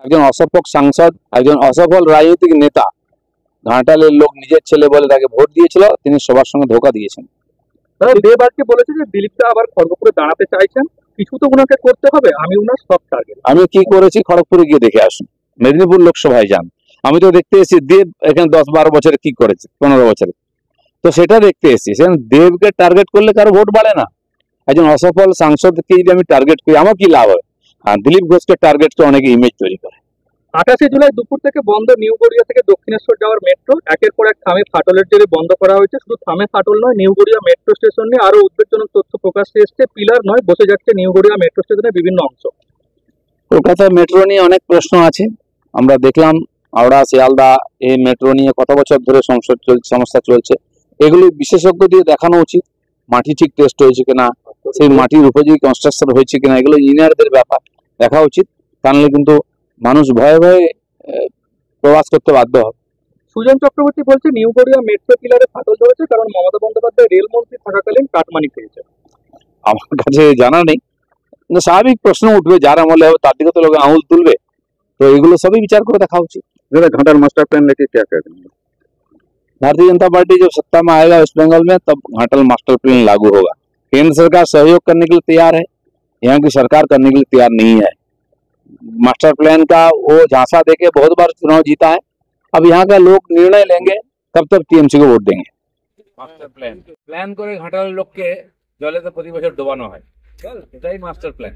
একজন অসফল সাংসদ, একজন অসফল রাজনৈতিক নেতা, ঘাটালের লোক নিজের ছেলে বলে তাকে ভোট দিয়েছিল, তিনি সবার সঙ্গে ধোঁকা দিয়েছেন। দেব আজকে বলেছে যে দিলীপদা আবার খড়গপুরে দাঁড়াতে চাইছেন, কিছু তো ওনাকে করতে হবে, আমি ওনার সব টার্গেট। আমি কি করেছি খড়গপুরে গিয়ে দেখে আসুন, মেদিনীপুর লোকসভায় যান, আমি তো দেখতে এসেছি দেব এখানে 10-12 বছরে কি করেছে, 15 বছরে, তো সেটা দেখতে এসেছি। সেখানে দেবকে টার্গেট করলে কারো ভোট বাড়ে না। একজন অসফল সাংসদকে যদি আমি টার্গেট করি আমার কি লাভ হয়? আর দিলীপ ঘোষকে টার্গেট করে অনেকে ইমেজ তৈরি করে। 28 জুলাই দুপুর থেকে বন্ধ নিউ গড়িয়া থেকে দক্ষিণেশ্বর যাওয়ার মেট্রো, একের পর এক থামে ফাটলের জেরে বন্ধ করা হয়েছে। শুধু থামে ফাটল নয়, নিউ গড়িয়া মেট্রো স্টেশন নিয়ে আরো উদ্বেগজনক তথ্য প্রকাশ্যে এসছে। পিলার নয়, বসে যাচ্ছে নিউ গড়িয়া মেট্রো স্টেশনের বিভিন্ন অংশ। কলকাতা মেট্রো নিয়ে অনেক প্রশ্ন আছে। আমরা দেখলাম হাওড়া শিয়ালদা এই মেট্রো নিয়ে কত বছর ধরে সমস্যা চলছে। এগুলি বিশেষজ্ঞ দিয়ে দেখানো উচিত, মাটি ঠিক টেস্ট হয়েছে কিনা, সেই মাটির উপযোগী কনস্ট্রাকশন হয়েছে কিনা, এগুলো ইঞ্জিনিয়ারদের ব্যাপার, দেখা উচিত। তাহলে কিন্তু মানুষ ভয়ে ভয়ে প্রবাস করতে বাধ্য হবে। সুজন চক্রবর্তী বলছে নিউ গড়িয়া মেট্রো পিলারে ফাটল ধরেছে কারণ মমতা বন্দ্যোপাধ্যায় রেলমন্ত্রী থাকাকালীন কাটমানি খেয়েছে। আমার কাছে জানা নেই, কিন্তু স্বাভাবিক প্রশ্ন উঠবে, যার আমলে হবে তার দিকে তো লোক আঙুল তুলবে, তো এগুলো সবই বিচার করে দেখা উচিত। घाटाल मास्टर प्लान लेके क्या करेंगे? भारतीय जनता पार्टी जब सत्ता में आएगा वेस्ट बंगाल में, तब घाटल मास्टर प्लान लागू होगा। केंद्र सरकार सहयोग करने के लिए तैयार है, यहाँ की सरकार करने के लिए तैयार नहीं है। मास्टर प्लान का वो झांसा देके बहुत बार चुनाव जीता है, अब यहाँ का लोग निर्णय लेंगे, तब तक टीएमसी को वोट देंगे। मास्टर प्लान করে ঘাটালের লোককে জলেতে প্রতি বছর ডোবানো হয়, এটাই মাস্টার প্ল্যান।